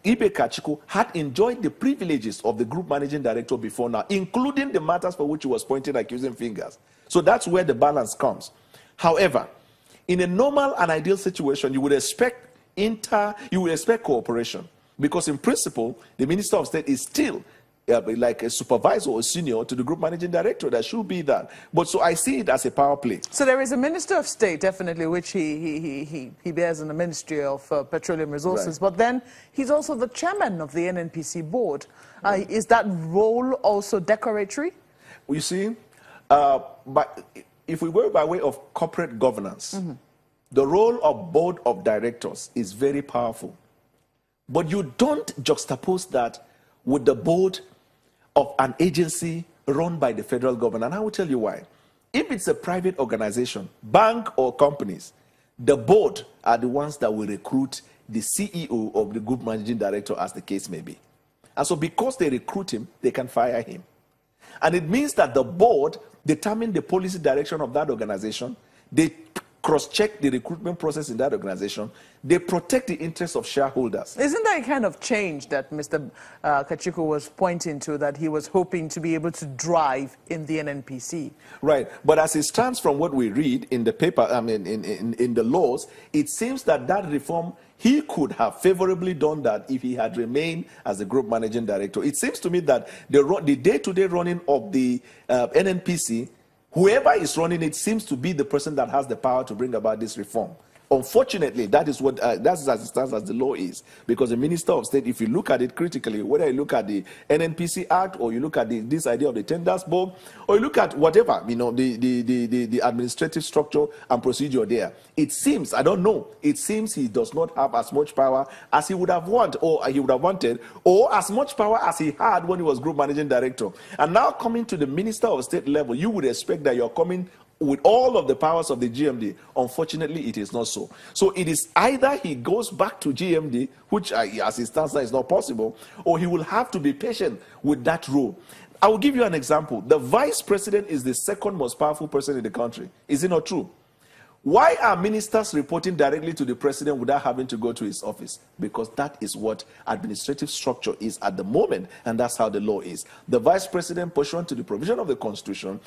Pt.4 had enjoyed the privileges of the group managing director before now, including the matters for which he was pointing accusing fingers. So that's where the balance comes. However, in a normal and ideal situation, you would expect cooperation, because in principle, the Minister of State is still like a supervisor or senior to the group managing director. There should be that. But so I see it as a power play. So there is a Minister of State, definitely, which he bears in the Ministry of Petroleum Resources. Right. But then he's also the chairman of the NNPC board. Is that role also decoratory? You see, but if we work by way of corporate governance, the role of board of directors is very powerful. But you don't juxtapose that with the board of an agency run by the federal government. And I will tell you why. If it's a private organization, bank or companies, the board are the ones that will recruit the CEO of the group managing director, as the case may be. And so because they recruit him, they can fire him. And it means that the board determine the policy direction of that organization. They cross-check the recruitment process in that organization. They protect the interests of shareholders. Isn't that a kind of change that Mr. Kachiko was pointing to, that he was hoping to be able to drive in the NNPC? Right. But as it stands from what we read in the paper, I mean, in the laws, it seems that that reform, he could have favorably done that if he had remained as the group managing director. It seems to me that the day-to-day running of the NNPC, whoever is running it seems to be the person that has the power to bring about this reform. Unfortunately, that is what that's as it stands as the law is, because the Minister of State, if you look at it critically, whether you look at the NNPC Act or you look at this idea of the tenders board, or you look at whatever, you know, the administrative structure and procedure there, it seems, I don't know, it seems he does not have as much power as he would have wanted, or as much power as he had when he was group managing director. And now coming to the Minister of State level, you would expect that you're coming with all of the powers of the GMD. Unfortunately, it is not so. So it is either he goes back to GMD, which as it stands now is not possible, or he will have to be patient with that role. I will give you an example. The vice president is the second most powerful person in the country. Is it not true? Why are ministers reporting directly to the president without having to go to his office? Because that is what administrative structure is at the moment, and that's how the law is. The vice president, pursuant to the provision of the Constitution,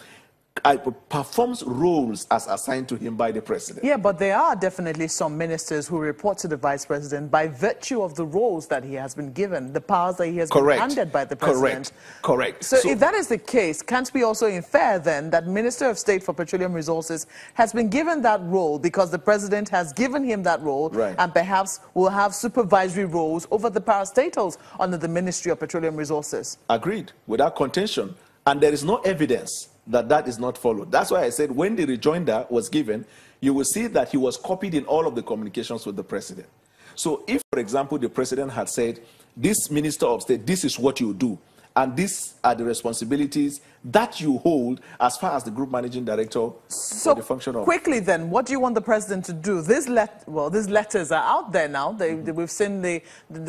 performs roles as assigned to him by the president. Yeah, but there are definitely some ministers who report to the vice president by virtue of the roles that he has been given, the powers that he has been handed by the president. Correct. So if that is the case, can't we also infer then that Minister of State for Petroleum Resources has been given that role because the president has given him that role, and perhaps will have supervisory roles over the parastatals under the Ministry of Petroleum Resources? Agreed, without contention. And there is no evidence that that is not followed. That's why I said when the rejoinder was given, you will see that he was copied in all of the communications with the president. So if, for example, the president had said, this Minister of State, this is what you do, and these are the responsibilities that you hold as far as the group managing director. So the function of quickly then, what do you want the president to do? These letters are out there now. We've seen the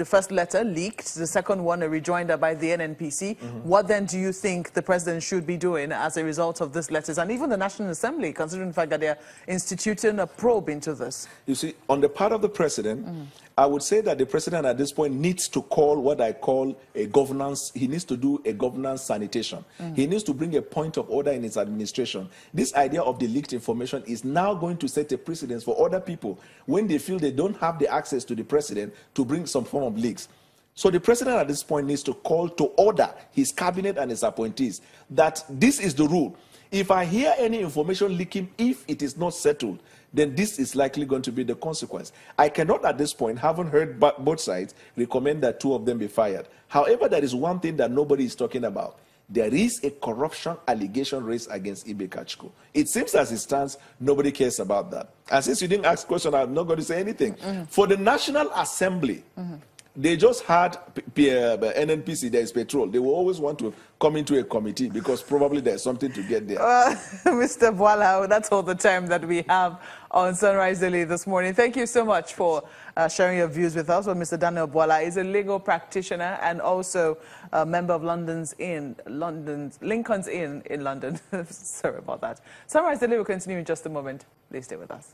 first letter leaked, the second one a rejoinder by the NNPC. What then do you think the president should be doing as a result of these letters, and even the National Assembly, considering the fact that they're instituting a probe into this? You see, on the part of the president, I would say that the president at this point needs to call what I call a governance. He needs to do a governance sanitation. He needs to bring a point of order in his administration. This idea of the leaked information is now going to set a precedence for other people when they feel they don't have the access to the president to bring some form of leaks. So the president at this point needs to call to order his cabinet and his appointees that this is the rule. If I hear any information leaking, if it is not settled, then this is likely going to be the consequence. I cannot at this point, having heard both sides, recommend that two of them be fired. However, there is one thing that nobody is talking about. There is a corruption allegation raised against Pt.4. It seems as it stands, nobody cares about that. And since you didn't ask a question, I'm not going to say anything. For the National Assembly, they just had NNPC, there is petrol. They will always want to come into a committee because probably there's something to get there. Mr. Boala, that's all the time that we have on Sunrise Daily this morning. Thank you so much for sharing your views with us. Well, Mr. Daniel Boala is a legal practitioner and also a member of Lincoln's Inn in London. Sorry about that. Sunrise Daily will continue in just a moment. Please stay with us.